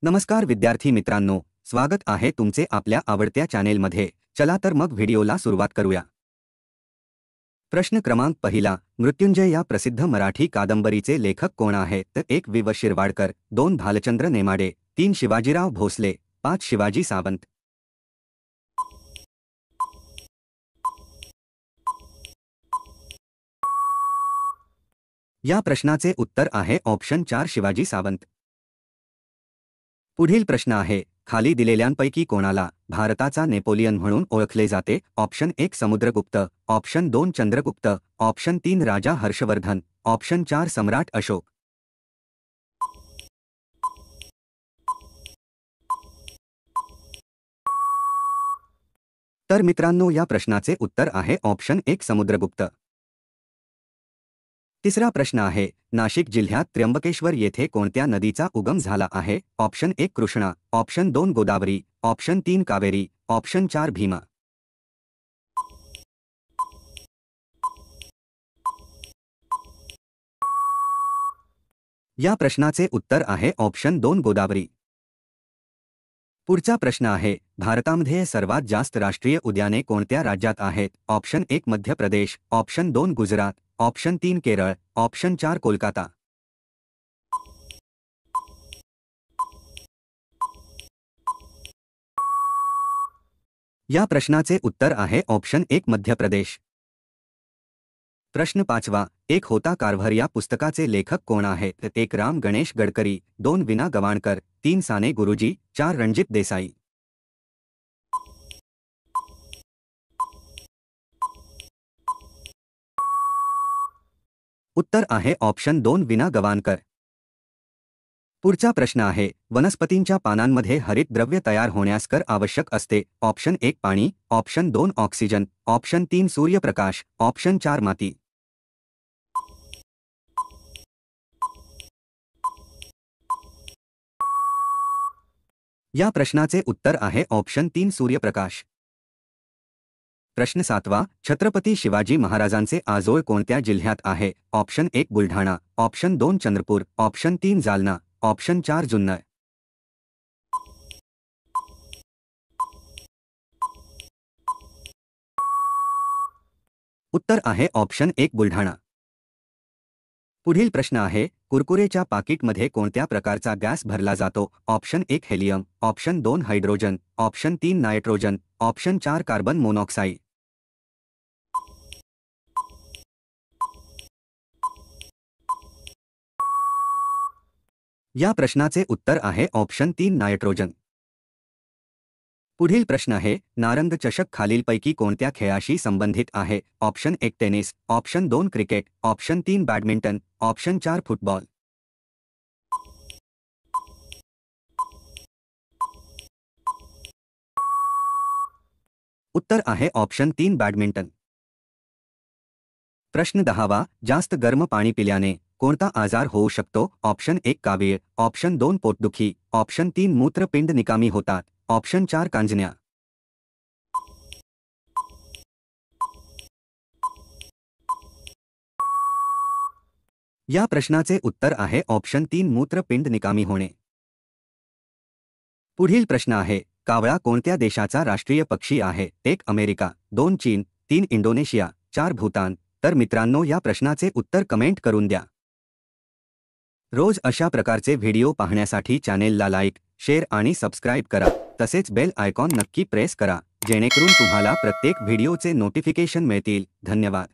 नमस्कार विद्यार्थी मित्रांनो, स्वागत आहे तुमचे आपल्या आवडत्या चॅनेलमध्ये। चला तर मग व्हिडिओला सुरुवात करूया। प्रश्न क्रमांक पहिला, मृत्युंजय या प्रसिद्ध मराठी कादंबरीचे लेखक कोण आहेत? तर 1 वि. व. शिरवाडकर, 2 भालचंद्र नेमाडे, 3 शिवाजीराव भोसले, 5 शिवाजी सावंत। या प्रश्नाचे उत्तर आहे ऑप्शन 4 शिवाजी सावंत। पुढील प्रश्न आहे, खाली दिलेल्यांपैकी कोणाला भारताचा नेपोलियन म्हणून ओळखले जाते? Option 1 Samudragupta, option 2 Chandragupta, option 3 राजा हर्षवर्धन, ऑप्शन 4 सम्राट अशोक। तर मित्रांनो, या प्रश्नाचे उत्तर आहे ऑप्शन 1 समुद्रगुप्त। तिसरा प्रश्न आहे, नाशिक जिल्ह्यात त्र्यंबकेश्वर येथे कोणत्या नदीचा उगम झाला आहे? Option 1 Krishna, option 2 Godavari, option 3 Kaveri, option 4 Bhima. या प्रश्नाचे उत्तर आहे ऑप्शन 2 गोदावरी। पुढचा प्रश्न आहे, भारतामध्ये सर्वात जास्त राष्ट्रीय उद्याने कोणत्या राज्यात आहेत? Option 1 Madhya Pradesh, option 2 Gujarat, option 3 Kerala, option 4 Kolkata. या प्रश्नाचे उत्तर आहे ऑप्शन 1 मध्य प्रदेश। प्रश्न 5वा, एक होता कारभार या पुस्तकाचे लेखक कोण आहेत? 1 राम गणेश गडकरी, 2 विना गवाणकर, 3 साने गुरुजी, 4 रणजित देसाई। उत्तर आहे ऑप्शन 2 विना गवाणकर। पुढचा प्रश्न आहे, वनस्पतींच्या पानांमध्ये हरितद्रव्य तयार होण्यास कर आवश्यक असते? ऑप्शन 1 पाणी, ऑप्शन 2 ऑक्सिजन, ऑप्शन 3 सूर्यप्रकाश, ऑप्शन 4 माती। या प्रश्नाचे उत्तर आहे ऑप्शन 3 सूर्यप्रकाश। प्रश्न 7वा, छत्रपती शिवाजी महाराजांचे आजोळ कोणत्या जिल्ह्यात आहे? Option 1 Buldhana, option 2 Chandrapur, option 3 Jalna, option 4 Junnar. उत्तर आहे ऑप्शन 1 बुलढाणा। पुढील प्रश्न आहे, कुरकुरेच्या पाकिटमध्ये कोणत्या प्रकारचा गॅस भरला जातो? Option 1 helium, option 2 hydrogen, option 3 nitrogen, option 4 carbon monoxide. या प्रश्नाचे उत्तर आहे ऑप्शन 3 नायट्रोजन। पुढील प्रश्न आहे, नारंग चषक खालीलपैकी कोणत्या खेळाशी संबंधित आहे? Option 1 tennis, option 2 cricket, option 3 badminton, option 4 football. उत्तर आहे ऑप्शन 3 बॅडमिंटन। प्रश्न 10वा, जास्त गरम पाणी पिल्याने कोणता आजार होऊ शकतो? ऑप्शन 1 कावीळ, ऑप्शन 2 पोटदुखी, ऑप्शन 3 मूत्रपिंड निकामी होतात, ऑप्शन 4 कांजण्या। या प्रश्नाचे उत्तर आहे ऑप्शन 3 मूत्रपिंड निकामी होणे। पुढील प्रश्न आहे, कावळा कोणत्या देशाचा राष्ट्रीय पक्षी आहे? 1 अमेरिका, 2 चीन, 3 इंडोनेशिया, 4 भूतान। तर मित्रांनो, या प्रश्नाचे उत्तर कमेंट करून द्या। रोज अशा प्रकारचे व्हिडिओ पाहण्यासाठी चॅनेलला लाईक, शेअर आणि सबस्क्राईब करा। तसेच बेल आयकॉन नक्की प्रेस करा, जेणेकरून तुम्हाला प्रत्येक व्हिडिओचे नोटिफिकेशन मिळतील। धन्यवाद।